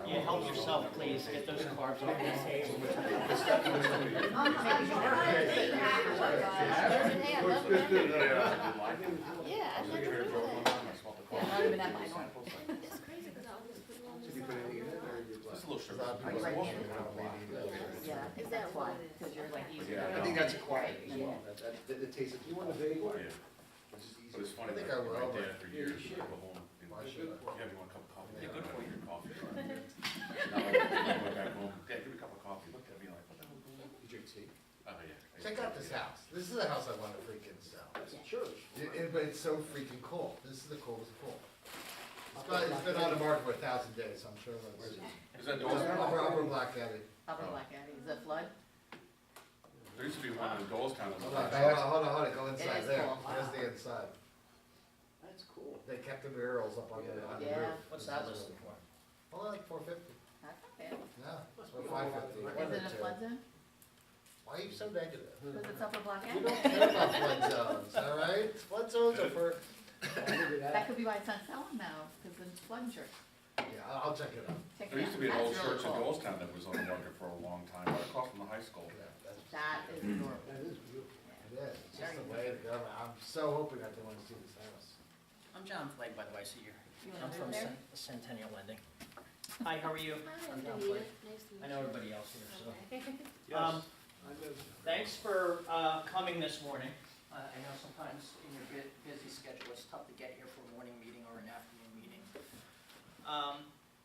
Yeah, help yourself, please. Get those carbs off the table. Yeah, I've never heard of that. Yeah, not even at my home. It's crazy because I always put it on the side. Just a little sugar. Yeah, is that why? Because you're like easier. Yeah, I think that's acquired as Yeah. well, the taste of. You want a bagel? Yeah. It's just easy. But it's funny, I think like, I will. my dad for years, would go home, and Why like, should I? yeah, you want a cup of coffee? Yeah, good for you. Your coffee. Now, I went back home, Dad, give me a cup of coffee, looked at me like, what the hell? You drink tea? Oh, yeah. Check out this house. This is a house I want to freaking sell. It's a church. But it's so freaking cool. This is the coolest cool. It's been on the market for 1,000 days, I'm sure that's. Is that It's Dolestown? Upper Black Abbey. Upper Black Abbey. Is that flood? There used to be one in Dolestown. that was Hold like- on, go inside is there. cool. There's the inside. That's cool. They kept the murals up on the roof. Yeah. What's that listed for? Well, like 450. That's not bad. Yeah, it's for 550. Is it a flood zone? Why are you so negative? Because it's Upper Black We Abbey. don't care about flood zones, all right? Flood zones are for, That could be why it's not selling now, because it's flood insurance. yeah, I'll check it out. Check it There used to be an out. old That's really church in cool. Dolestown that was on the market for a long time, right across from the high school. Yeah, that's- That is adorable. That is beautiful. It is, it's just the way to go. I'm so hoping that they want to see this house. I'm John Fleig, by the way, so you're, You I'm wanna from move there? Centennial Lending. Hi, how are you? I'm John Fleig. I know everybody else here, so. Yes, I live. Thanks for coming this morning. I know sometimes in your busy schedule, it's tough to get here for a morning meeting or an afternoon meeting.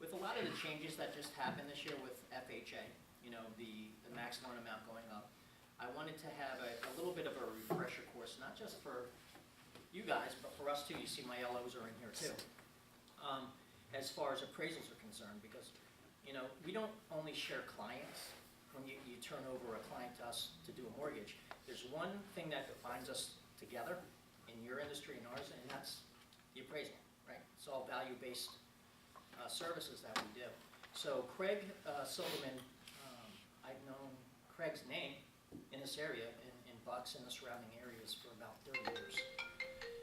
With a lot of the changes that just happened this year with FHA, you know, the max loan amount going up, I wanted to have a little bit of a refresher course, not just for you guys, but for us too. You see my LOs are in here too. As far as appraisals are concerned, because, you know, we don't only share clients. When you turn over a client to us to do a mortgage, there's one thing that defines us together in your industry and ours, and that's the appraisal, right? It's all value-based services that we do. So Craig Silverman, I've known Craig's name in this area, in Bucks and the surrounding areas for about 30 years.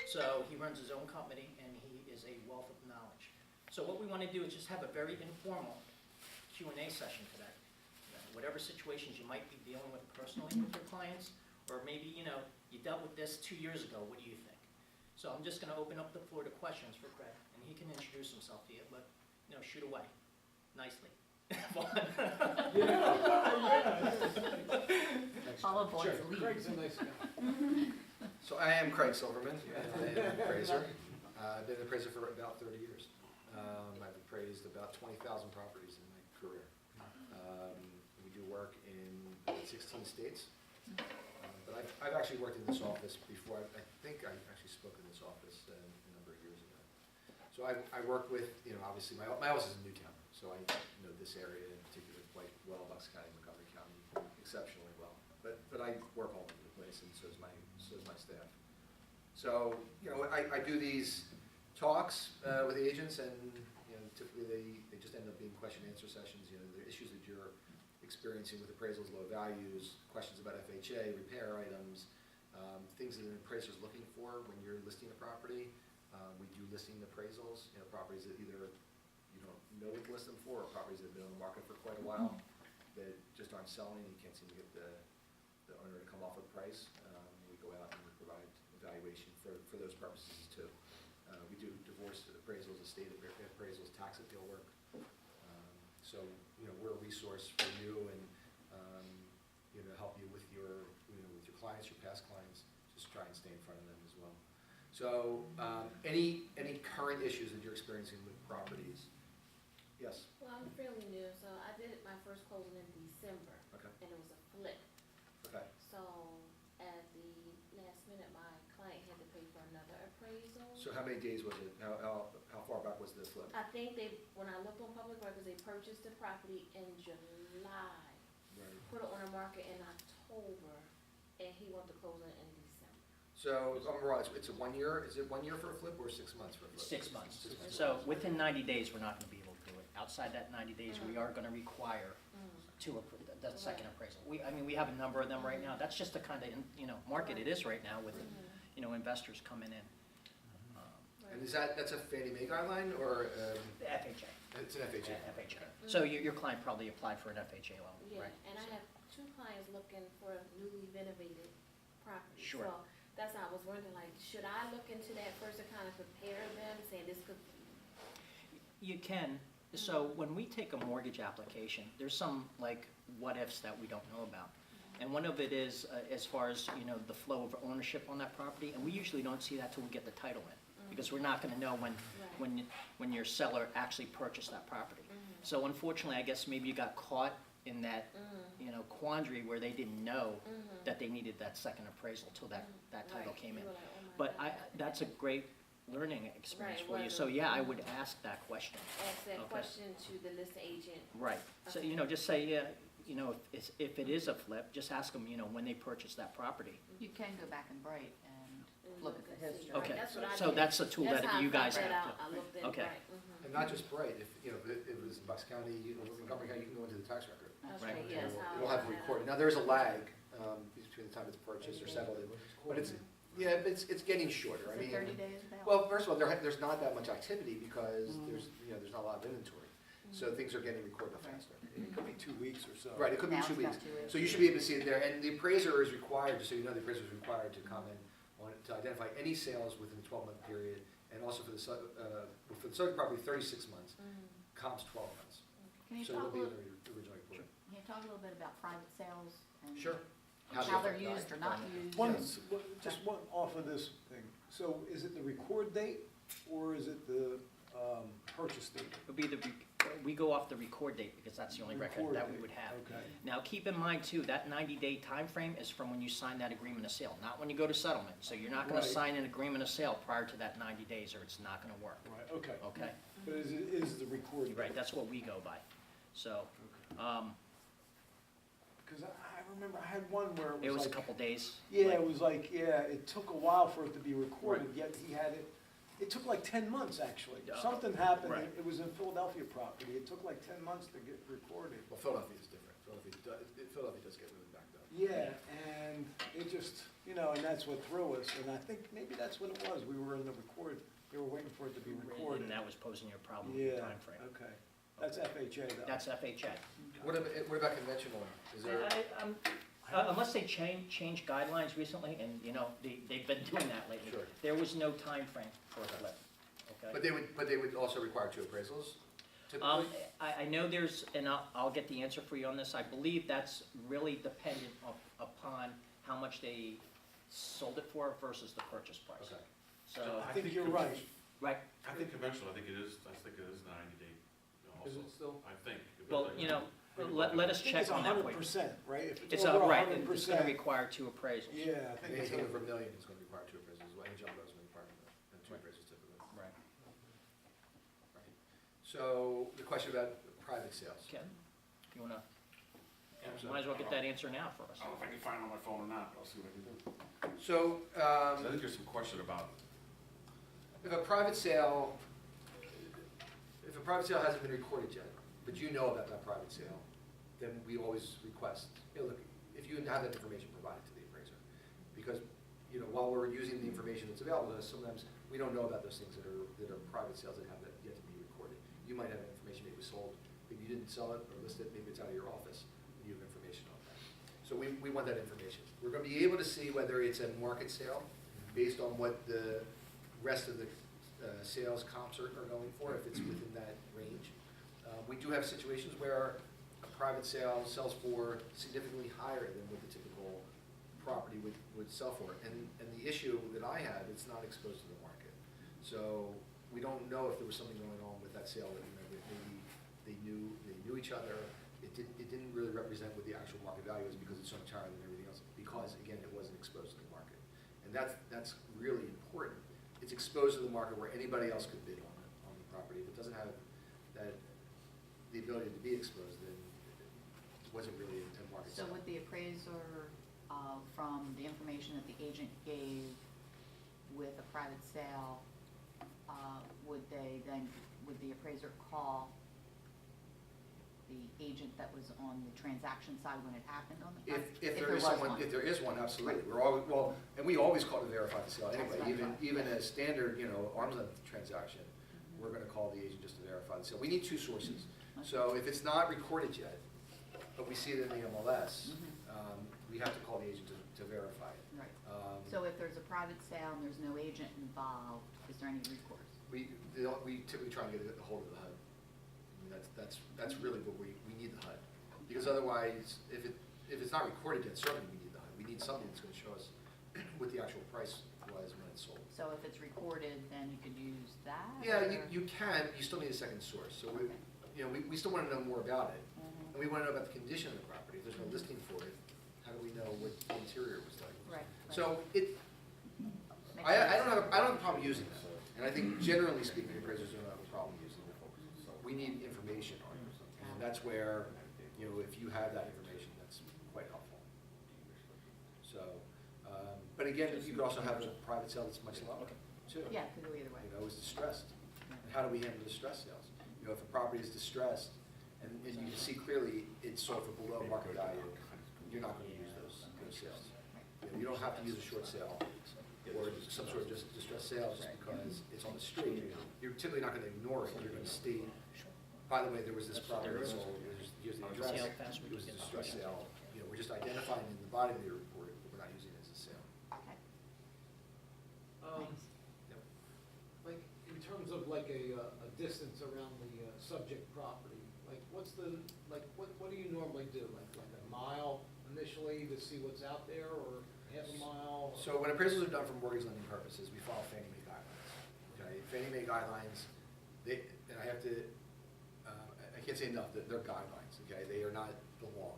So he runs his own company, and he is a wealth of knowledge. So what we want to do is just have a very informal Q&A session today. Whatever situations you might be dealing with personally with your clients, or maybe, you know, you dealt with this 2 years ago, what do you think? So I'm just going to open up the floor to questions for Craig, and he can introduce himself to you, but, you know, shoot away, nicely. Follow boys lead. Craig's a nice guy. So I am Craig Silverman, I'm an appraiser. I've been an appraiser for about 30 years. I've appraised about 20,000 properties in my career. We do work in 16 states. But I've actually worked in this office before. I think I actually spoke in this office a number of years ago. So I work with, you know, obviously my office is in Newtown, so I know this area in particular quite well, Bucks County, Montgomery County, exceptionally well. But I work all over the place, and so is my staff. So, you know, I do these talks with agents, and, you know, typically they just end up being question and answer sessions. You know, the issues that you're experiencing with appraisals, low values, questions about FHA, repair items, things that an appraiser is looking for when you're listing a property. We do listing appraisals, you know, properties that either you don't know what to list them for, or properties that have been on the market for quite a while that just aren't selling, and you can't seem to get the owner to come off a price. We go out and we provide evaluation for those purposes too. We do divorce appraisals, estate appraisals, tax appeal work. So, you know, we're a resource for you, and you know, help you with your clients, your past clients. Just try and stay in front of them as well. So, any current issues that you're experiencing with properties? Yes. Well, I'm fairly new, so I did my first closing in December. Okay. And it was a flip. Okay. So at the last minute, my client had to pay for another appraisal. So how many days was it? How far back was the flip? I think when I looked on public records, they purchased the property in July. Right. Put it on the market in October, and he wanted to close it in December. So, if I'm wrong, it's a 1 year, is it 1 year for a flip or 6 months for a flip? 6 months. 6 months. So within 90 days, we're not going to be able to do it. Outside that 90 days, we are going to require that second appraisal. I mean, we have a number of them right now. That's just the kind of, you know, market it is right now with, you know, investors coming in. Right, And that's a Fannie Mae guideline, or, The FHA. it's an FHA? FHA. So your client probably applied for an FHA loan, Yeah, right? and I have 2 clients looking for newly renovated property. Sure. So that's how I was wondering, like, should I look into that first to kind of prepare them, saying this could, You can. So when we take a mortgage application, there's some like what ifs that we don't know about. And one of it is as far as, you know, the flow of ownership on that property, and we usually don't see that till we get the title in, because we're not gonna know when your seller actually purchased that property. So unfortunately, I guess maybe you got caught in that, you know, quandary where they didn't know that they needed that second appraisal till that title came in. you were like, oh my But God. that's a great learning experience Right, for you. right. So yeah, I would ask that question. Ask that Okay. question to the listing agent. Right. So, you know, just say, yeah, you know, if it is a flip, just ask them, you know, when they purchased that property. You can go back and Bright and look at the and see. history. Right, Okay, that's what I so did. that's a tool That's that how I you guys found that have out. I looked at Okay. Bright. And not just Bright, if, you know, if it was in Bucks County, you know, Montgomery County, you can go into the tax record. Right. Okay, yes, how. It'll have it recorded. Now, there's a lag, between the time it's purchased or settled, but it's, yeah, it's getting shorter. I Is it mean, 30 days about? well, first of all, there's not that much activity because there's not a lot of inventory. So things are getting recorded faster. It could be 2 weeks or so. Right, it could be Now 2 it's weeks. about 2 weeks. So you should be able to see it there, and the appraiser is required, just so you know, the appraiser is required to comment on, to identify any sales within the 12-month period, and also for the subject property, 36 months, comps 12 months. Can you So talk it'll a be in little, the original report. can you talk a little bit about private sales? And Sure. How they're used or not used? Just one off of this thing. So is it the record date or is it the purchase date? Would be we go off the record date because that's the only record Record that we date, would have. Okay. Now, keep in mind too, that 90-day time frame is from when you sign that agreement of sale, not when you go to settlement. So you're not gonna Right. sign an agreement of sale prior to that 90 days or it's not gonna work, Right, okay. okay? But is the record date? Right, that's what we go by. So, Because I remember I had one where it was a couple days. Yeah, like- it was like, it took a while for it to be recorded, yet he had it took like 10 months, actually. Yeah. Something happened, Right. it was in Philadelphia property, it took like 10 months to get recorded. Well, Philadelphia is different. Philadelphia does get moving back though. Yeah, and it just, and that's what threw us, and I think maybe that's what it was, we were in the record, we were waiting for it to be recorded. And that was posing you a problem with the Yeah, time frame. okay, that's FHA though. That's FHA. What about conventional? Is there, Unless they change guidelines recently, and, you know, they've been doing that lately. Sure. There was no time frame for a flip, okay? but they would also require 2 appraisals typically? I know there's, and I'll get the answer for you on this, I believe that's really dependent upon how much they sold it for versus the purchase price. Okay. So, I think you're right. right, I think conventional, I think it is 90 day Is also. it still? I think. well, you know, let us I think check it's on that for you. 100%, right? If It's over right, 100%. it's gonna require 2 appraisals. Yeah, I think it's Anything over $1 million is going to require 2 appraisals, any jumbo is going to require 2 appraisals typically. Right. Right. So the question about private sales. Ken, you wanna, Yeah, might as well get that answer now for us. I don't know if I can find it on my phone or not, but I'll see what I can do. So, So I think there's some question about, if a private sale hasn't been recorded yet, but you know about that private sale, then we always request, look, if you have that information provided to the appraiser. Because, while we're using the information that's available to us, sometimes we don't know about those things that are private sales that have yet to be recorded. You might have information maybe sold, maybe you didn't sell it or list it, maybe it's out of your office, and you have information on that. So we want that information. We're gonna be able to see whether it's a market sale based on what the rest of the sales comps are going for, if it's within that range. We do have situations where a private sale sells for significantly higher than what the typical property would sell for. And the issue that I have, it's not exposed to the market. So we don't know if there was something going on with that sale that maybe they knew each other. It didn't really represent what the actual market value is because it's so much higher than everything else, because again, it wasn't exposed to the market. And that's really important. It's exposed to the market where anybody else could bid on the property. If it doesn't have the ability to be exposed, then it wasn't really a market So sale. would the appraiser, from the information that the agent gave with a private sale, would the appraiser call the agent that was on the transaction side when it happened on the? If there is someone, if there is one, absolutely. We're always, well, and we always call to verify the sale anyway, That's what I thought. even a standard, arm's length transaction, we're gonna call the agent just to verify the sale. We need two sources. So if it's not recorded yet, but we see it in the MLS, we have to call the agent to verify it. Right. So So if there's a private sale and there's no agent involved, is there any recourse? we typically try and get a hold of the HUD. I mean, that's really what we need the HUD. Because otherwise, if it's not recorded yet, certainly we need the HUD. We need something that's gonna show us what the actual price was when it's sold. So if it's recorded, then you could use that? Yeah, or- you can, you still need a second source. So Okay. we still wanna know more about it. Mhm. And we wanna know about the condition of the property. If there's no listing for it, how do we know what the interior was like? Right. So Makes I sense. don't have a problem using that. And I think generally speaking, appraisers don't have a problem using it. We need information on it. And that's where, if you have that information, that's quite helpful. So, but again, you could also have a private sale that's much lower, too. Yeah, it could go either way. It's distressed. And how do we handle distressed sales? If a property is distressed, and you can see clearly it's sold for below market value, you're not gonna use those sales. You don't have to use a short sale or some sort of distressed sale just because it's on the street. You're typically not gonna ignore it, you're gonna state, by the way, there was this property that sold, here's the address, See how fast we it was a can get distressed through. sale. We're just identifying in the body of the report, but we're not using it as a sale. Okay. Thanks. Like, in terms of like a distance around the subject property, like, what do you normally do? Like a mile initially to see what's out there, or half a mile? So when appraisals are done for mortgage lending purposes, we follow Fannie Mae guidelines. Okay, Fannie Mae guidelines, and I have to, I can't say enough, that they're guidelines, okay? They are not the law.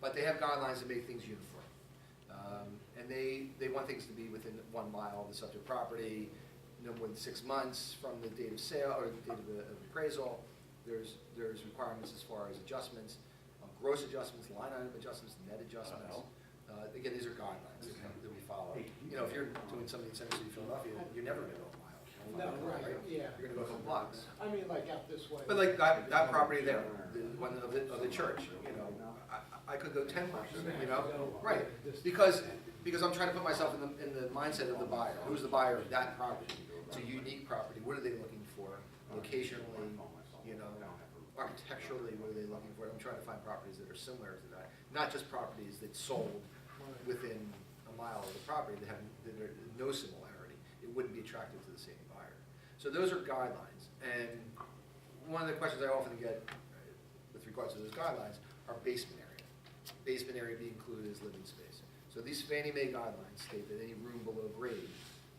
But they have guidelines to make things uniform. And they want things to be within 1 mile of the subject property, no more than 6 months from the date of sale or the date of appraisal. There's requirements as far as adjustments, gross adjustments, line item adjustments, net adjustments. Again, these are guidelines that we follow. If you're doing something in Central City, Philadelphia, you're never gonna go a mile. No, right, yeah. You're gonna go a couple blocks. I mean, like out this way. But like that property there, the one of the church, I could go 10 miles, right? Because I'm trying to put myself in the mindset of the buyer. Who's the buyer of that property? It's a unique property. What are they looking for? Locationally, architecturally, what are they looking for? I'm trying to find properties that are similar to that, not just properties that sold within a mile of the property that are no similarity. It wouldn't be attractive to the same buyer. So those are guidelines. And one of the questions I often get with regards to those guidelines are basement area. Basement area being included as living space. So these Fannie Mae guidelines state that any room below grade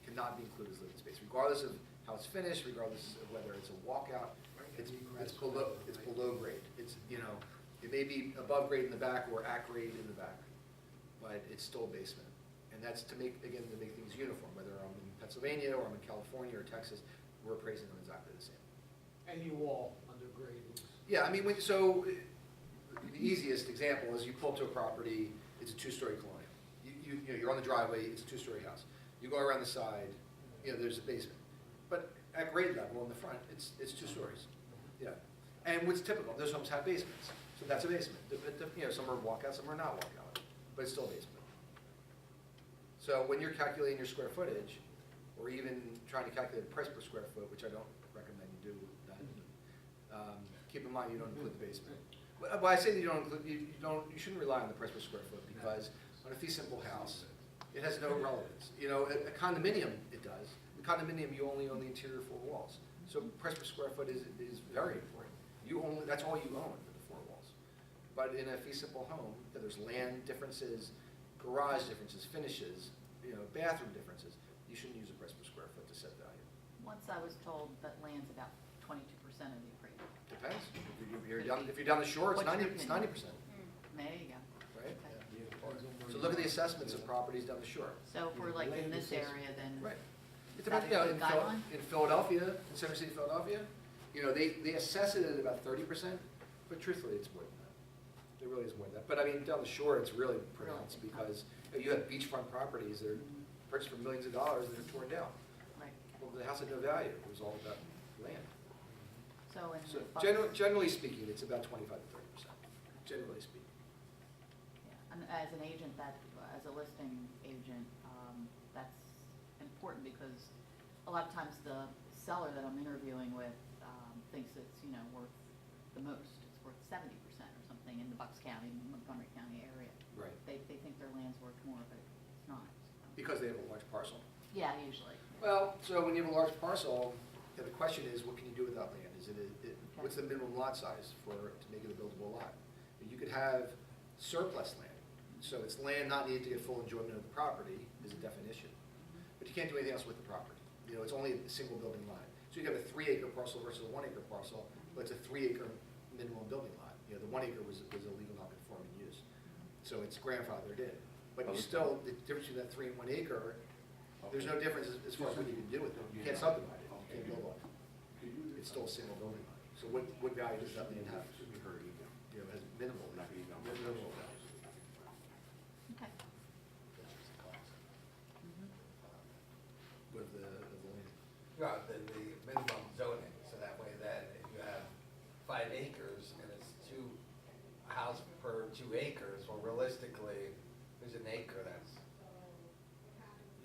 cannot be included as living space, regardless of how it's finished, regardless of whether it's a walkout. It's below grade. It may be above grade in the back or at grade in the back, but it's still basement. And that's to make things uniform, whether I'm in Pennsylvania or I'm in California or Texas, we're appraising them exactly the same. And you all under grade. Yeah, I mean, so the easiest example is you pull up to a property, it's a 2-story colonial. You're on the driveway, it's a 2-story house. You go around the side, there's a basement. But at grade level in the front, it's 2 stories. Yeah. And what's typical, those homes have basements, so that's a basement. Some are walkout, some are not walkout, but it's still a basement. So when you're calculating your square footage, or even trying to calculate the price per square foot, which I don't recommend you do that, keep in mind you don't include the basement. Well, I say that you shouldn't rely on the price per square foot, because on a fee simple house, it has no relevance. A condominium, it does. The condominium, you only own the interior 4 walls. So price per square foot is very important. That's all you own for the 4 walls. But in a fee simple home, there's land differences, garage differences, finishes, bathroom differences. You shouldn't use a price per square foot to set value. Once I was told that land's about 22% of the appraisal. Depends. If you're down the shore, it's What's your 90%. opinion? There you go. Right? Okay. So look at the assessments of properties down the shore. So if we're like in this area, then. Right. It Is that depends, a good guideline? in Philadelphia, in Center City, Philadelphia, they assess it at about 30%, but truthfully, it's more than that. It really is more than that. But I mean, down the shore, it's really pronounced because you have beachfront properties that are purchased for millions of dollars that are torn down. Right. Well, the house had no value. It was all about land. So in So the bucks- generally speaking, it's about 25 to 30%, generally speaking. Yeah, and as an agent, as a listing agent, that's important because a lot of times the seller that I'm interviewing with thinks it's, worth the most. It's worth 70% or something in the Bucks County, Montgomery County area. Right. They think their land's worth more, but it's not. So. Because they have a large parcel. Yeah, usually. Well, so when you have a large parcel, the question is, what can you do with that land? What's the minimum lot size to make it a buildable lot? You could have surplus land, so it's land not needed to get full enjoyment of the property is a definition. But you can't do anything else with the property. It's only a single building lot. So you have a 3-acre parcel versus a 1-acre parcel, but it's a 3-acre minimum building lot. The 1 acre was illegal non-conforming use. So it's grandfathered in. But you still, the difference between that 3 and 1 acre, there's no difference as far as what you can do with it. You can't subdivide it, you can't build on it. It's still a single building lot. So what value does that land have? It has minimal value. Okay. With the land. Yeah, the minimum zoning, so that way then if you have 5 acres and it's a house per 2 acres, well realistically, there's an acre that's,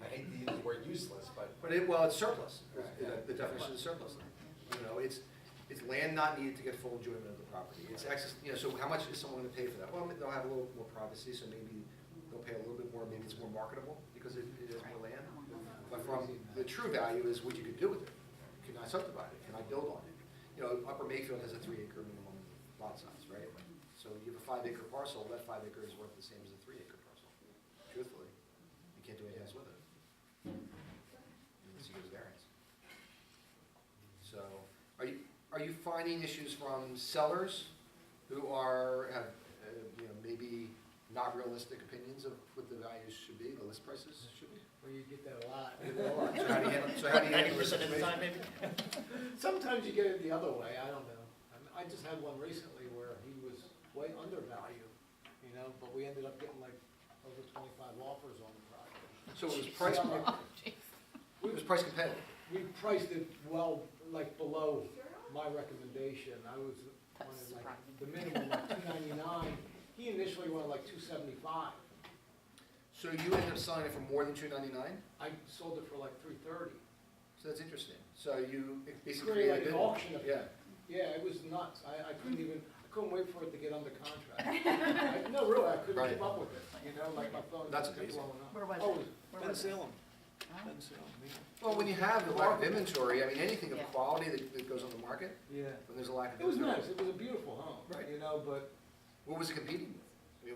I hate to use the word useless, but. But it's surplus. Yeah. The definition is surplus land. It's land not needed to get full enjoyment of the property. It's excess, so how much is someone gonna pay for that? Well, they'll have a little more privacy, so maybe they'll pay a little bit more, maybe it's more marketable because it is more land. But from the true value is what you could do with it. Can I subdivide it? Can I build on it? Upper Mayfield has a 3-acre minimum lot size, right? So you have a 5-acre parcel, that 5 acres is worth the same as a 3-acre parcel. Truthfully, you can't do anything else with it. Unless you get a variance. So, are you finding issues from sellers who have maybe not realistic opinions of what the values should be, the list prices should be? Well, you get that a lot. So how do you handle this 90% of the situation? time, maybe? Sometimes you get it the other way, I don't know. I just had one recently where he was way undervalued, but we ended up getting like over 25 offers on the project. So it was price, it was price competitive. We priced it well, like below my recommendation. I was wanted like the minimum like $299. He initially wanted like $275. So you ended up selling it for more than $299? I sold it for like $330. So that's interesting. So you basically Created like created an a bid. auction effect. Yeah, it was nuts. I couldn't wait for it to get under contract. No, really, I couldn't Right. keep up with it. Like my phone That's kept amazing. blowing up. Where was Oh, it? Where Ben was it? Salem. Oh. Ben Salem, yeah. Well, when you have a lack of inventory, anything of Yeah. quality that goes on the market, Yeah. when there's a lack of It was inventory. nice. It was a beautiful home. Right. But What was it competing with?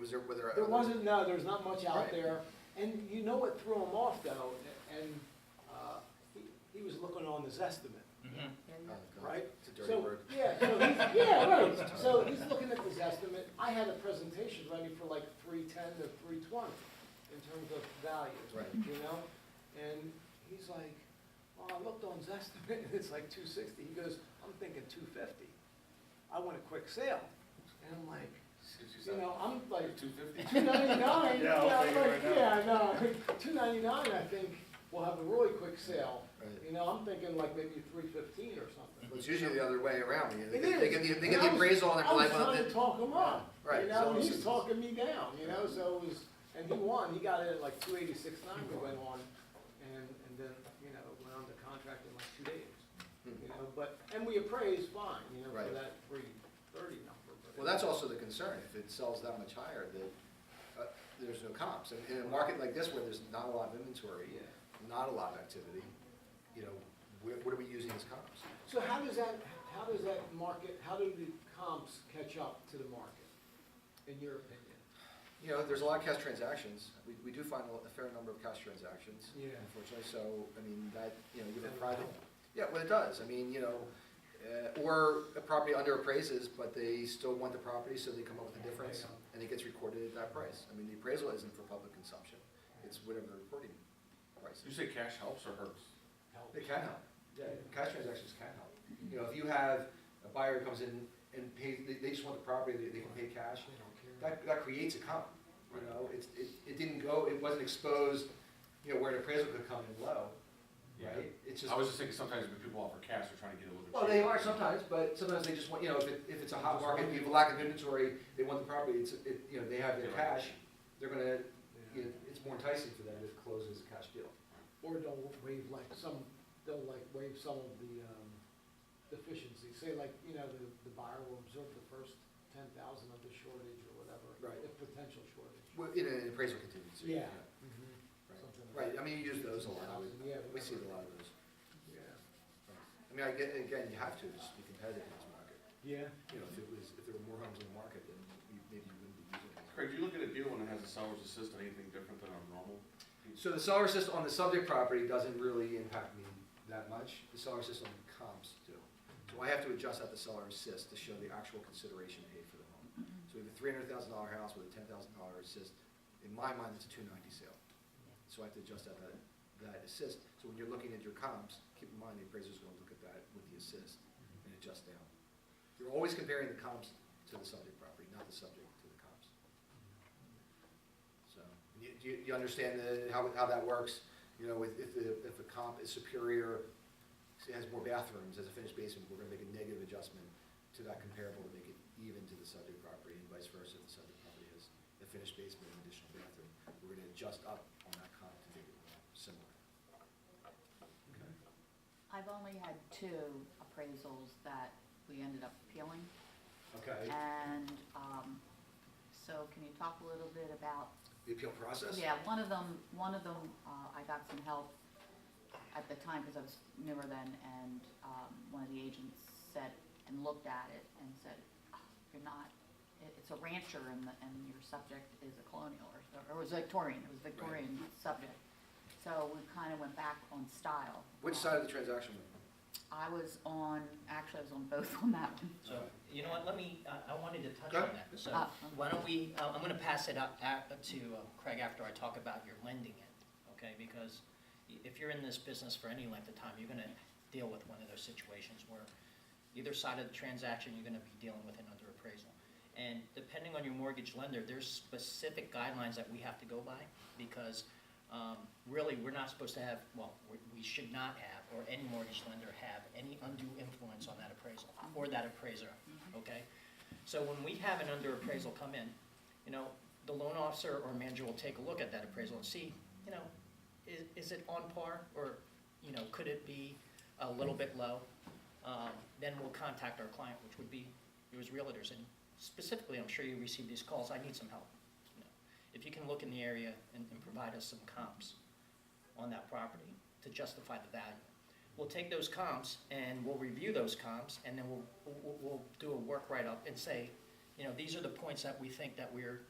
Were there there other- wasn't, no, there's not much out Right. there. And you know what threw him off though? And he was looking on this estimate, Yeah, Oh, God. right? It's a dirty So, word. yeah, right. So he's looking at this estimate. I had a presentation ready for like 310 to 320 in terms of value. Right. And he's like, well, I looked on his estimate and it's like 260. He goes, I'm thinking 250. I want a quick sale. And I'm like, I'm like 250? 299. Yeah, I'll I'm take it like, right now. yeah, no, 299. I think we'll have a really quick sale. Right. I'm thinking like maybe 315 or something. Well, it's usually the other way around. They It get- is. They get the And I was- appraisal and I they're was like, well, trying to talk him up. Right, And so he's it's- talking me down, so it was, and he won. He got it at like 286.9. We went on, and then, went on the contract in like 2 days. And we appraised fine, Right. for that 330 number. but- well, that's also the concern. If it sells that much higher, that there's no comps. And in a market like this where there's not a lot of inventory, Yeah. not a lot of activity, what are we using as comps? So how does that market, how do the comps catch up to the market, in your opinion? There's a lot of cash transactions. We do find a fair number of cash transactions, Yeah. unfortunately. So, that, you have a That private, would help. yeah, well, it does. Or a property under appraises, but they still want the property, so they come up with a difference, and it gets recorded at that price. The appraisal isn't for public consumption. It's whatever the reporting price You is. say cash helps or hurts? It can help. Yeah, cash transactions can help. If you have a buyer who comes in and pays, they just want the property, they can pay cash, They don't care. that creates a comp. It didn't go, it wasn't exposed, where an appraisal could come in low, right? it's just. I was just thinking sometimes when people offer cash, they're trying to get a little bit. Well, they are sometimes, but sometimes they just want, if it's a hot market, you have a lack of inventory, they want the property, they have their cash, they're gonna, it's more enticing for them to close as a cash deal. Or they'll waive waive some of the deficiencies. Say the buyer will absorb the first 10,000 of the shortage or whatever. Right. The potential shortage. Well, in an appraisal contingency. Yeah. Right. Something like Right, that. I mean, you use those a lot, Yeah, we see a lot of those. Yeah. I mean, again, you have to just be competitive in this market. Yeah. If there were more homes in the market, then maybe you wouldn't be using it. Craig, do you look at a deal when it has a seller's assist, anything different than a normal? So the seller assist on the subject property doesn't really impact me that much. The seller assist on the comps do. So I have to adjust out the seller assist to show the actual consideration paid for the home. So we have a $300,000 house with a $10,000 assist. In my mind, it's a $290,000 sale. So I have to adjust out that assist. So when you're looking at your comps, keep in mind the appraiser's going to look at that with the assist and adjust down. You're always comparing the comps to the subject property, not the subject to the comps. So you understand how that works? If a comp is superior, it has more bathrooms as a finished basement, we're going to make a negative adjustment to that comparable to make it even to the subject property, and vice versa. If the subject property has a finished basement and additional bathroom, we're going to adjust up on that comp to make it similar. Okay. I've only had 2 appraisals that we ended up appealing. Okay. And, so can you talk a little bit about? The appeal process? Yeah, one of them, I got some help at the time because I was newer then, and one of the agents said, and looked at it and said, "Oh, you're not, it's a rancher and your subject is a colonial, or it was Victorian, subject. So we kind of went back on style. Which side of the transaction? I was on both on that one. So, you know what, I wanted to touch Go on ahead. that. So Ah. why don't I'm gonna pass it up to Craig after I talk about your lending end, okay? Because if you're in this business for any length of time, you're gonna deal with one of those situations where either side of the transaction, you're gonna be dealing with an under appraisal. And depending on your mortgage lender, there's specific guidelines that we have to go by, because really, we're not supposed to have, we should not have, or any mortgage lender have, any undue influence on that appraisal, or that appraiser, okay? So when we have an under appraisal come in, the loan officer or manager will take a look at that appraisal and see, is it on par, or, could it be a little bit low? Then we'll contact our client, which would be you as realtors, and specifically, I'm sure you receive these calls, I need some help. If you can look in the area and provide us some comps on that property to justify the value. We'll take those comps and we'll review those comps, and then we'll do a work write-up and say, these are the points that we think that we're,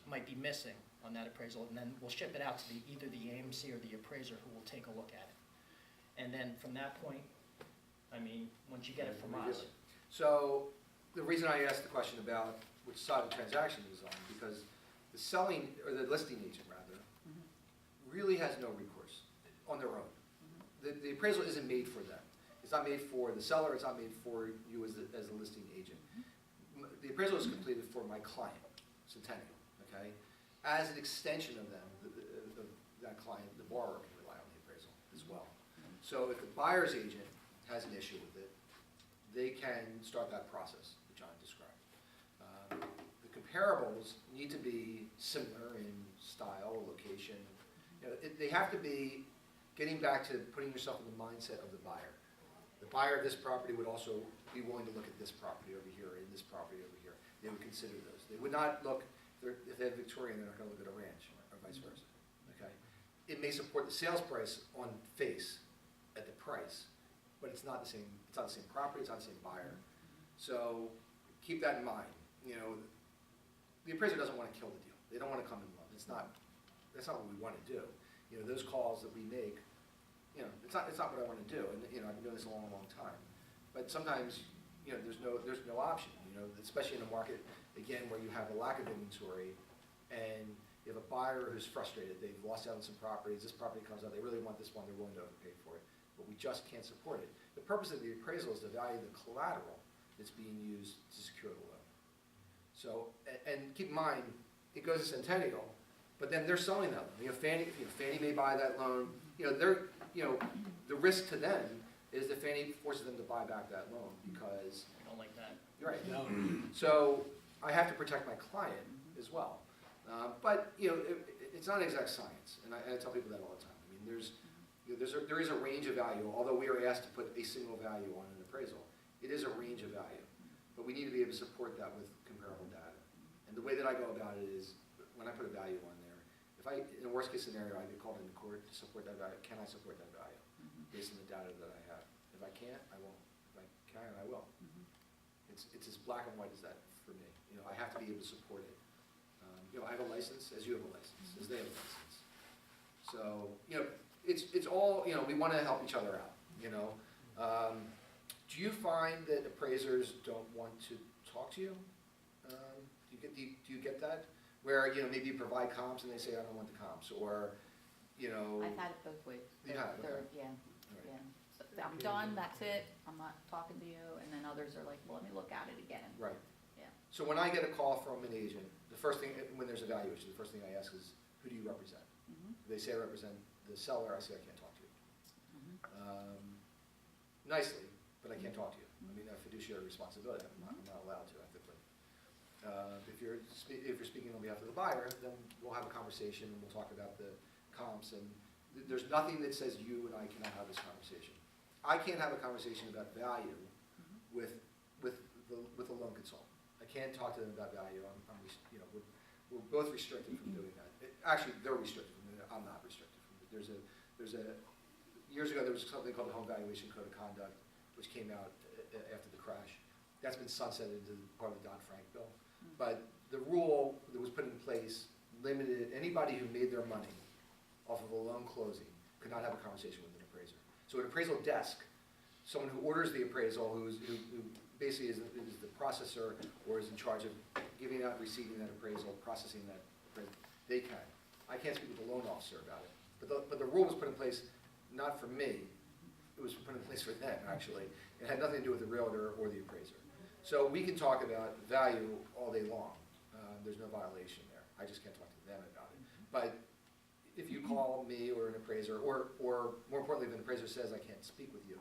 might be missing on that appraisal, and then we'll ship it out to either the AMC or the appraiser, who will take a look at it. And then from that point, once you get it from us. So the reason I asked the question about which side of the transaction is on, because the selling, or the listing agent rather, really has no recourse on their own. The appraisal isn't made for them. It's not made for the seller, it's not made for you as a listing agent. The appraisal is completed for my client, Centennial, okay? As an extension of them, that client, the borrower can rely on the appraisal as well. So if the buyer's agent has an issue with it, they can start that process that John described. The comparables need to be similar in style, location. They have to be getting back to putting yourself in the mindset of the buyer. The buyer of this property would also be willing to look at this property over here and this property over here. They would consider those. They would not look, if they have Victorian, they're not going to look at a ranch, or vice versa. Okay? It may support the sales price on face at the price, but it's not the same. It's not the same property. It's not the same buyer. So keep that in mind. The appraiser doesn't want to kill the deal. They don't want to come in love. That's not what we want to do. Those calls that we make, it's not what I want to do. And I've been doing this a long, long time. But sometimes, there's no option. Especially in a market again where you have a lack of inventory, and you have a buyer who's frustrated. They've lost out on some properties. This property comes out. They really want this one. They're willing to overpay for it, but we just can't support it. The purpose of the appraisal is to value the collateral that's being used to secure the loan. So, and keep in mind, it goes to Centennial, but then they're selling that loan. Fannie Mae buy that loan. you know, the risk to them is that Fannie forces them to buy back that loan because, I don't like that. right. So I have to protect my client as well. But, you know, it's not an exact science, and I tell people that all the time. I mean, there is a range of value, although we are asked to put a single value on an appraisal. It is a range of value, but we need to be able to support that with comparable data. And the way that I go about it is, when I put a value on there, if in a worst case scenario, I get called into court to support that value, can I support that value based on the data that I have? If I can't, I won't. If I can, I will. It's as black and white as that for me. You know, I have to be able to support it. You know, I have a license, as you have a license, as they have a license. So, you know, it's all, you know, we want to help each other out, you know. Do you find that appraisers don't want to talk to you? Do you get that? Where, you know, maybe you provide comps and they say, I don't want the comps, or, you know. I've had it both ways. You have, okay. Yeah, Right. yeah. So I'm done, that's it, I'm not talking to you, and then others are like, well, let me look at it again. Right. Yeah. So when I get a call from an agent, the first thing, when there's a valuation, the first thing I ask is, who do you represent? Mhm. If they say I represent the seller, I say I can't talk to you. Mhm. Nicely, but I can't talk to you. I mean, I have fiduciary responsibility, I'm not allowed to ethically. If you're speaking on behalf of the buyer, then we'll have a conversation and we'll talk about the comps, and there's nothing that says you and I cannot have this conversation. I can't have a conversation about value with a loan consultant. I can't talk to them about value. You know, we're both restricted from doing that. Actually, they're restricted from it. I'm not restricted from it. Years ago, there was something called the Home Valuation Code of Conduct, which came out after the crash. That's been sunsetted into part of the Dodd-Frank bill. But the rule that was put in place limited anybody who made their money off of a loan closing could not have a conversation with an appraiser. So an appraisal desk, someone who orders the appraisal, who basically is the processor or is in charge of giving out, receiving that appraisal, processing that appraisal, they can. I can't speak with the loan officer about it. But the rule was put in place not for me, it was put in place for them, actually. It had nothing to do with the realtor or the appraiser. So we can talk about value all day long. There's no violation there. I just can't talk to them about it. But if you call me or an appraiser, or more importantly, if an appraiser says I can't speak with you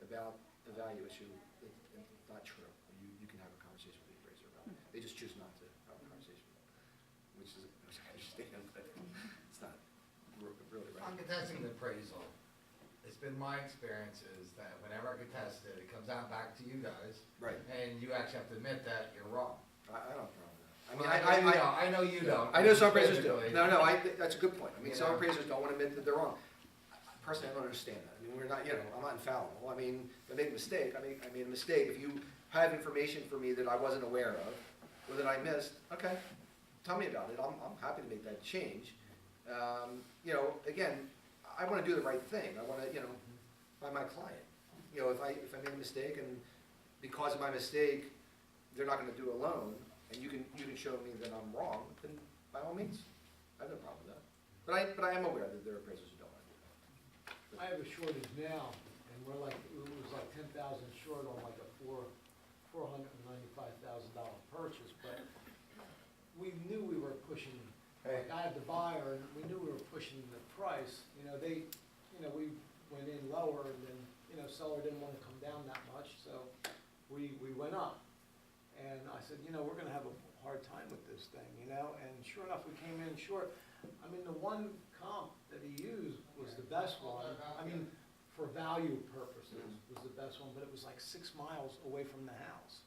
about a value issue, it's not true. You can have a conversation with the appraiser about it. They just choose not to have a conversation, which I understand, but it's not really right. On contesting the appraisal, it's been my experience is that whenever I contest it, it comes out back to you guys. Right. And you actually have to admit that you're wrong. I don't know. I know you don't. I know some appraisers do. Physically. No, that's a good point. I mean, some Yeah. appraisers don't want to admit that they're wrong. Personally, I don't understand that. I mean, we're not, you know, I'm not infallible. I mean, if I make a mistake, I made a mistake. If you have information for me that I wasn't aware of, or that I missed, okay, tell me about it. I'm happy to make that change. You know, again, I want to do the right thing. I want to, you know, by my client. You know, if I made a mistake and because of my mistake, they're not going to do a loan, and you can show me that I'm wrong, then by all means, I have no problem with that. But I am aware that there are appraisers who don't want to do that. I have a shortage now, and it was like 10,000 short on like a $495,000 purchase, but we knew we were pushing, like I had the buyer, and we knew we were pushing the price. You know, we went in lower, and then, you know, seller didn't want to come down that much, so we went up. And I said, you know, we're gonna have a hard time with this thing, you know, and sure enough, we came in short. I mean, the one comp that he used was the best one. I mean, for value purposes, was the best one, but it was like 6 miles away from the house.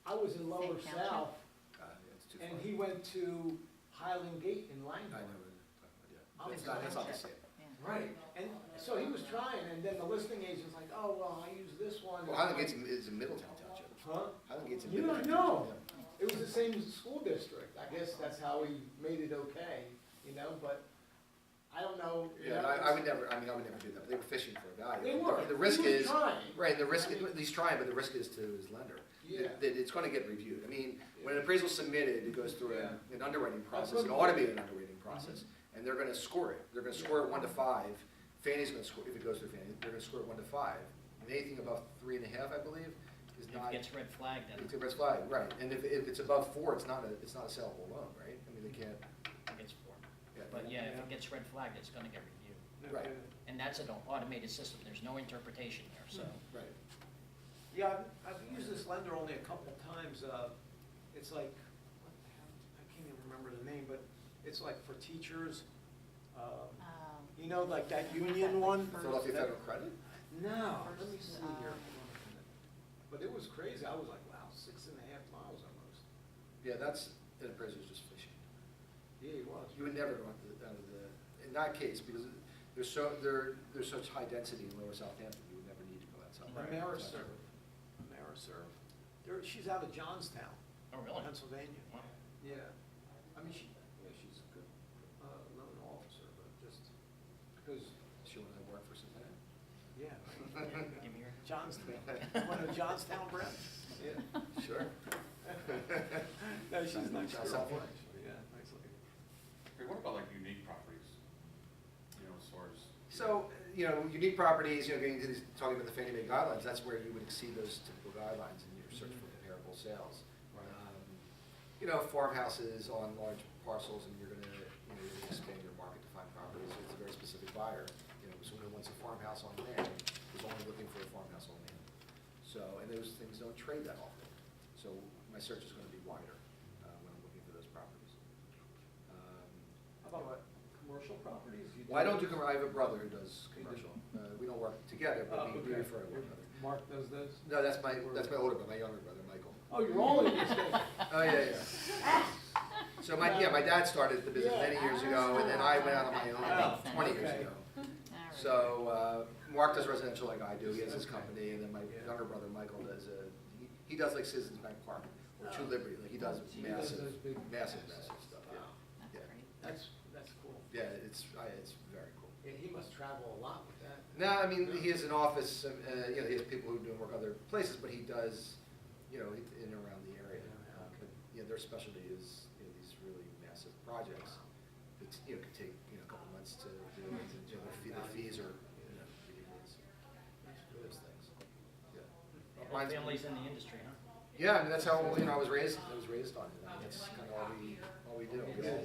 I was in Lower Same township? South, It's too and far. he went to Highland Gate in I Langford. know what you're talking about, yeah. I'm It's not the sorry. same. Yeah. Right, and so he was trying, and then the listing agent's like, oh, well, I use this one. Well, Highland Gates is in Middletown Township. Huh? Highland Gates in You don't Middletown. know. It was the same school district. I guess that's how he made it okay, you know, but I don't know. you Yeah, know, I would never do that. They were fishing for a value. They were. The risk He was is, trying. right, the risk, I mean- he's trying, but the risk is to his lender. Yeah. That it's gonna get reviewed. I mean, when an appraisal's submitted, it goes through Yeah. an underwriting process, what an it automated underwriting process, and they're gonna score it. They're gonna score it 1 to 5. Fannie's gonna score, if it goes through Fannie, they're gonna score it 1 to 5. And anything above 3.5, I believe, is If not. it gets red flagged, then It's a red flag, right, and if it's above 4, it's not a sellable loan, right? I mean, they can't, it gets 4. yeah. But yeah, if it gets red flagged, it's gonna get reviewed. Right. And that's an automated system, there's no interpretation here, so. Right. Yeah, I've used this lender only a couple times. It's like, what the hell, I can't even remember the name, but it's like for teachers. You know, like that union one? Philadelphia Federal Credit? No, let me First, see here. Hold on a minute. But it was crazy. I was like, wow, 6.5 miles almost. Yeah, that's, an appraiser's just fishing. Yeah, he was. You would never go out of the, in that case, because there's such high density in Lower Southampton, you would never need to go outside. Ameriserve. Ameriserve. She's out of Johnstown, Oh, really? Pennsylvania. Wow. Yeah. I mean, she's a good loan officer, but just because, She wanted to work for Centennial? yeah. Give me your. Johnstown. One of Johnstown Brett? Yeah. Sure. No, she's nice. Sounds girl. like fun. Yeah, nice looking. Hey, what about like unique properties? You know, as far as. So, unique properties, getting to these, talking about the Fannie Mae guidelines, that's where you would exceed those typical guidelines in your search for comparable sales. Farmhouses on large parcels, and you're gonna expand your market to find properties. It's a very specific buyer. Someone who wants a farmhouse on land is only looking for a farmhouse on land. So, and those things don't trade that often. So my search is gonna be wider when I'm looking for those properties. How about what, commercial properties? You Well, I don't do commercial. I have a brother who does commercial. We don't work together, but we okay. refer to one another. Mark does those? No, that's my older brother, my younger brother, Michael. Oh, you're all in these things? Oh, yeah. So my dad started the business many years ago, and then I went out on my own about 20 years Okay. ago. All right. So Mark does residential like I do. He has his company, and then my younger brother Michael does he does like Citizens Bank Park or True Liberty. Like he does He does massive, those big- massive stuff. Yeah, That's yeah, great. That's cool. yeah. It's very cool. Yeah, he must travel a lot with that. No, I mean, he has an office, he has people who do work other places, but he does, in and around the area. But, their specialty is, these really massive projects that, could take, a couple months to do, and, the fees are, ridiculous. Those things, yeah. Whole family's in the industry, huh? Yeah, I mean, that's how, I was raised on it. I mean, that's kind of all we do. We all,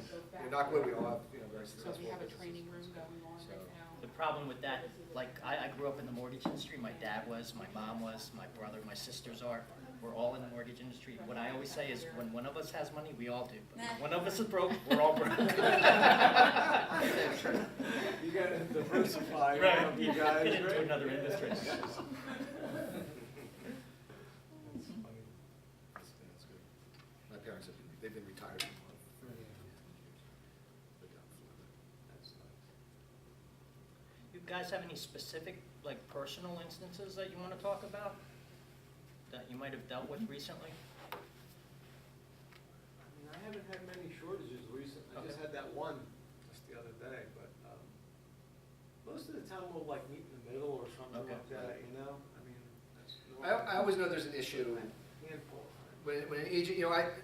knock wood, we all have, very So successful we have a businesses. training room going on So- right now. The problem with that, like, I grew up in the mortgage industry, my dad was, my mom was, my brother, my sisters are, we're all in the mortgage industry. What I always say is, when one of us has money, we all do, but when one of us is broke, we're all broke. You gotta diversify, Right, you guys, get into right? another industry. That's good. My parents they've been retired for You guys have any specific, like, personal instances that you want to talk about? That you might have dealt with recently? I mean, I haven't had many shortages recently. I just Okay. had that one just the other day, but, most of the time we'll like meet in the middle or something Okay. like that, I mean, that's I always know there's an issue handful. when an agent,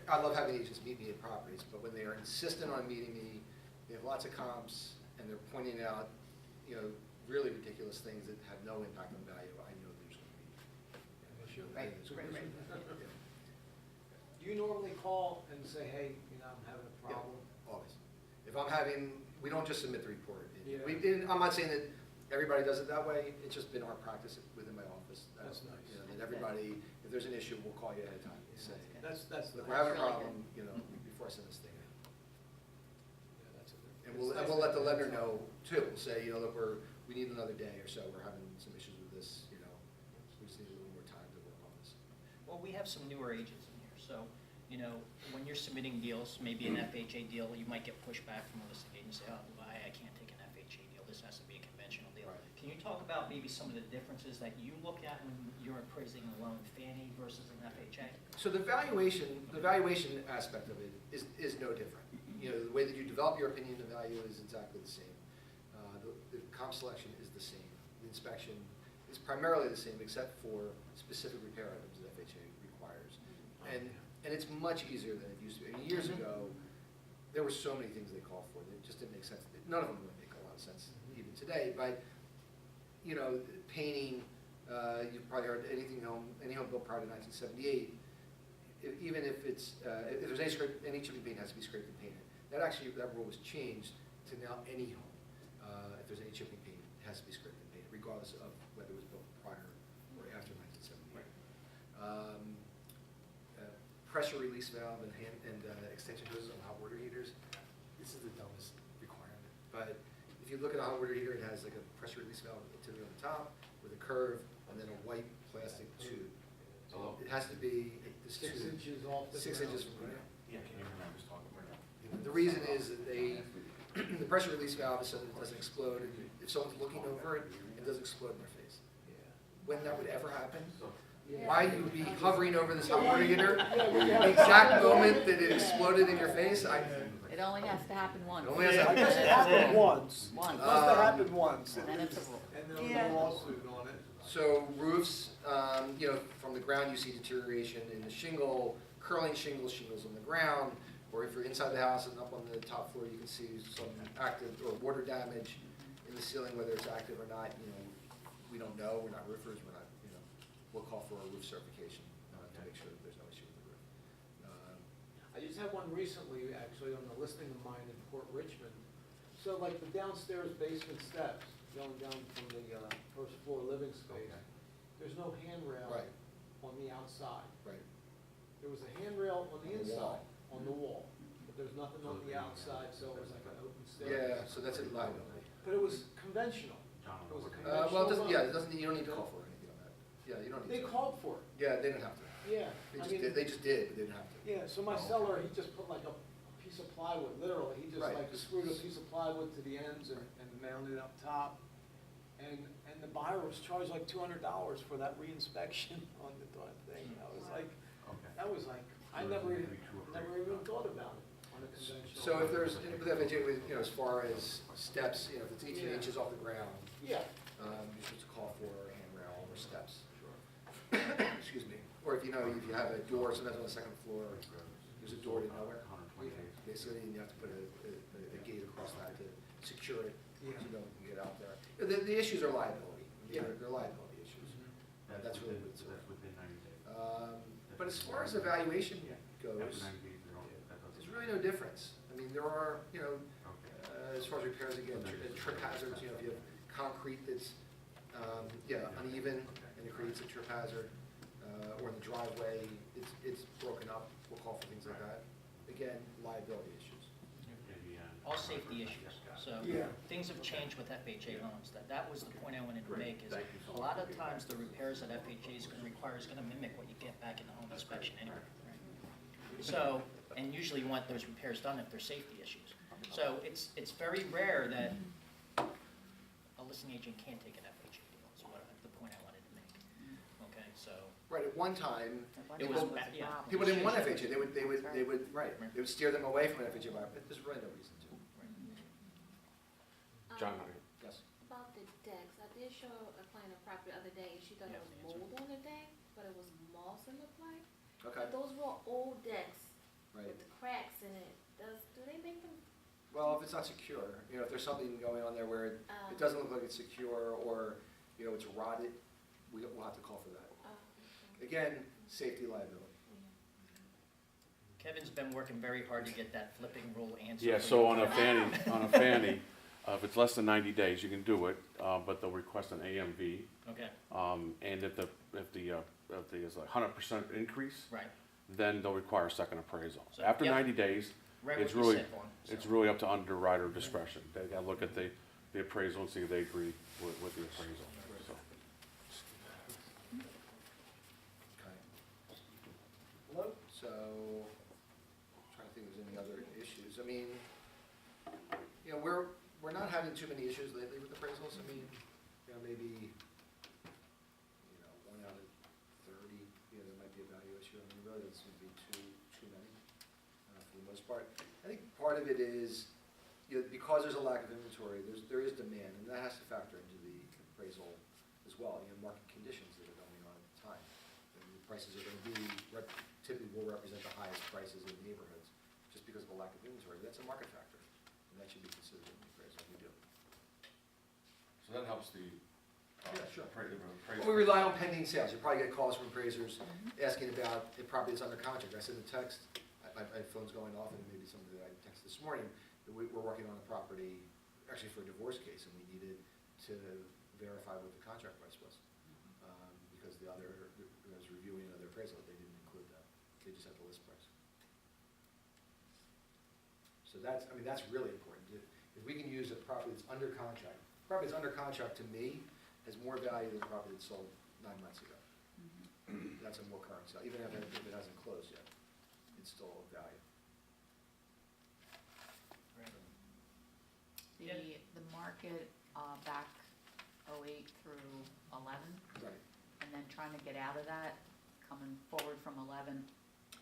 I love having agents meet me at properties, but when they are insistent on meeting me, they have lots of comps, and they're pointing out, really ridiculous things that have no impact on value, I know there's going to be an issue. Right, There's right, gonna be- right. Do you normally call and say, hey, I'm having a Yeah, problem? always. If we don't just submit the report. Yeah. And I'm not saying that everybody does it that way, it's just been our practice within my office. That's nice. That everybody, if there's an issue, we'll call you ahead of time and say, That's look, the. we're having a really problem, before I send this thing in. Yeah, that's a good. And we'll let the lender know too, we'll say, look, we need another day or so, we're having some issues with this, we just need a little more time to work on this. Well, we have some newer agents in here, so, when you're submitting deals, maybe an FHA deal, you might get pushback from a listing agent, say, oh, I can't take an FHA deal, this has to be a conventional deal. Right. Can you talk about maybe some of the differences that you look at when you're appraising a loan, Fannie versus an FHA? So the valuation aspect of it is no different. The way that you develop your opinion of value is exactly the same. The comp selection is the same. The inspection is primarily the same, except for specific repair items that FHA requires. And it's much easier than it used to be. I mean, years ago, there were so many things they called for that just didn't make sense. None of them would make a lot of sense even today. But painting, you've probably heard any home built prior to 1978. Even if if there's any chipping paint has to be scraped and painted. That rule was changed to now any home. If there's any chipping paint, it has to be scraped regardless of whether it was built prior or after 1978. Pressure release valve and extension hoses on hot water heaters. This is the dumbest requirement. But if you look at a hot water heater, it has like a pressure release valve typically on the top with a curve and then a white plastic tube. Hello? It has to be this 6 tube, inches off the 6 ground. inches from the ground. Yeah, can you remember I was talking about that? The reason is that the pressure release valve is so that it doesn't explode, and if someone's looking over it, it doesn't explode in their face. Yeah. When that would ever happen, Yeah. why you would be hovering over this hot water heater, Yeah, we the have- exact moment that it exploded in your face, It only has to happen once. It only has to It happen must have happened once. Once. It must have happened once. Then it's a rule. And there was a lawsuit on it. So roofs, from the ground you see deterioration in the shingle, curling shingles on the ground, or if you're inside the house and up on the top floor, you can see some active or water damage in the ceiling, whether it's active or not. We don't know. We're not roofers. We'll call for a roof certification to make sure that there's no issue with the roof. I just had one recently, actually, on the listing of mine in Port Richmond. So like the downstairs basement steps, going down from the first floor living space, there's no handrail Right. on the outside. Right. There was a handrail on the On the wall. inside, on the wall, but there's nothing on the outside, so it was like an open Yeah. staircase. So that's a liability. But it was conventional. It was a conventional. Well, it doesn't, look. yeah, it doesn't. You don't need to call for anything on that. Yeah, you don't need. They to. called for it, Yeah, they didn't have to. yeah. They I just mean, did. They just did. But they didn't have to. yeah, so my seller, he just put like a piece of plywood, literally, he just Right. like screwed a piece of plywood to the ends and mounted it up top. And the buyer was charged like $200 for that reinspection on the darn thing. I was like, I never even thought about it on a conventional. So if there's, with FHA, as far as steps, if it's 18 Yeah. inches off the ground, Yeah, you're supposed to call for a handrail or steps. Excuse me. Or if you have a door, sometimes on the second floor, there's a door to nowhere. Basically, you have to put a gate across that to secure it, so Yeah. no one can get out there. The issues are liability. Yeah. They're liability issues. That's really what it's about. That's within 90 days. But as far as evaluation After goes, 90 days, they're all, that doesn't. there's really no difference. I mean, there are, Okay. as far as repairs, again, trip hazards, if you have concrete that's, uneven, and it creates a trip hazard, or in the driveway, it's broken up, we'll call for things like that. Again, liability issues. Maybe, All safety issues, so Yeah. things have changed with FHA loans. That was the point I wanted to Great. make, is Thank you so a much. lot of times the repairs that FHA is gonna require is gonna mimic what you get back in the home inspection anyway. Right? So, and usually you want those repairs done if there's safety issues. So it's very rare that a listing agent can't take an FHA deal, is what the point I wanted to make. Okay, so, Right, at one time, it was, People- yeah. people didn't want FHA, they would steer them away from an FHA buyer, but there's really no reason to. John, Yes. About the decks, I did show a client a property the other day, and she thought it was mold on the deck, but it was moss in the pipe. Okay, But those were old decks right. with the cracks in it. Do they make them? Well, if it's not secure, if there's something going on there where it Um, doesn't look like it's secure, or, it's rotted, we'll have to call for that. Okay. Again, safety liability. Kevin's been working very hard to get that flipping rule answer. Yeah, for so you. on a Fannie, if it's less than 90 days, you can do it, but they'll request an AMV. Okay, And if there's a 100% increase, right. then they'll require a second appraisal. So, After yep. 90 days, Right It's what you really- said, Vaughn, so. it's really up to underwriter discretion. They gotta look at the appraisal and see if they agree with the appraisal, so. Okay. Hello? So, trying to think if there's any other issues. I mean, we're not having too many issues lately with appraisals. I mean, maybe, 1 out of 30, there might be a value issue. I mean, really, doesn't seem to be too many, for the most part. I think part of it is, because there's a lack of inventory, there is demand, and that has to factor into the appraisal as well. Market conditions that are going on at the time. And the prices are going to be, typically will represent the highest prices in neighborhoods, just because of a lack of inventory. That's a market factor, and that should be considered in the appraisal. We do. So that helps the. Yeah, sure. appraiser. We rely on pending sales. You probably get calls from appraisers asking about a property that's under contract. I sent a text, my phone's going off, and maybe somebody that I texted this morning, that we're working on a property, actually for a divorce case, and we needed to verify what the contract price was. Because the other, I was reviewing another appraisal, they didn't include that. They just had the list price. So that's, I mean, that's really important. If we can use a property that's under contract, property that's under contract to me has more value than a property that's sold 9 months ago. That's a more current sale, even if it hasn't closed yet, it's still of value. The market, back '08 through '11, Right. and then trying to get out of that, coming forward from '11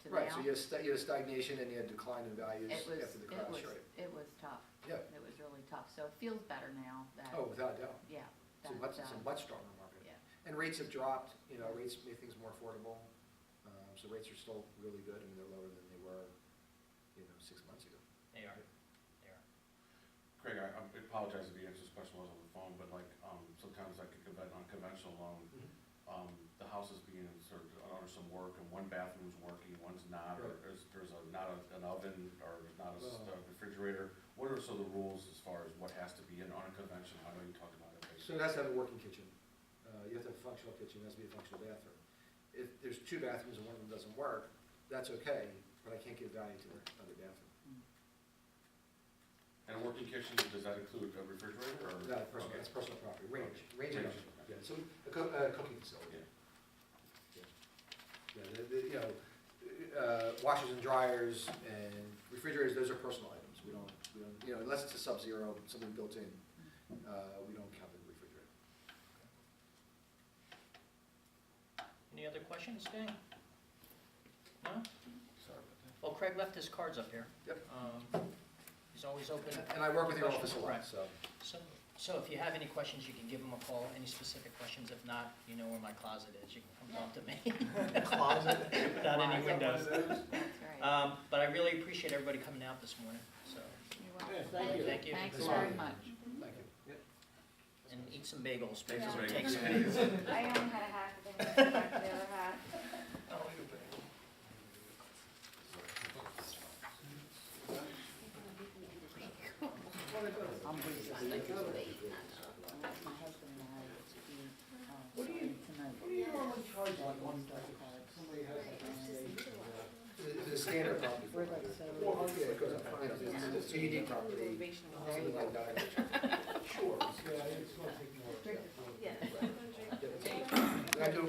to Right, now. so you had stagnation and you had decline in values It was, after the it crash, was, right? it was tough. Yeah. It was really tough, so it feels better now that, Oh, without a doubt. yeah. It's a that, much stronger market. Yeah. And rates have dropped, you know, rates make things more affordable. So rates are still really good. I mean, they're lower than they were, 6 months ago. They are, they are. Craig, I apologize if you answered this question was on the phone, but like, sometimes like on a conventional loan, the house is being sort of under some work and one bathroom's working, one's not, or Right. there's not an oven, or there's not a refrigerator. What are some of the rules as far as what has to be in unconventional? I know you talked about it. So it has to have a working kitchen. You have to have a functional kitchen, it has to be a functional bathroom. If there's 2 bathrooms and one of them doesn't work, that's okay, but I can't give value to the other bathroom. And a working kitchen, does that include a refrigerator or? No, personal, Okay. that's personal property, range Range, house. okay. Yeah, so cooking facility. Yeah. Yeah, washers and dryers and refrigerators, those are personal items. We don't, unless it's a Sub-Zero, something built in, we don't count the refrigerator. Any other questions, gang? No? Sorry about that. Well, Craig left his cards up here. Yep. He's always open. And I work with your office a lot, Right. so. So if you have any questions, you can give him a call, any specific questions. If not, you know where my closet is, you can come talk to me. Closet? Without any windows. That's right. But I really appreciate everybody coming out this morning, so, You're Yeah, welcome. thank you. Thank you. Thanks Thanks. very much. Thank you. Yep. and eat some bagels, Take some because it bagels. takes some. I only had a half of them, back to the other half. I'm busy. My husband and I eat, tonight. What do you normally charge like one card? Somebody has like The standard property. We're like so. Yeah, it goes up, it's a unique property. Something like that. Sure, yeah, it's gonna take more. Yeah. I do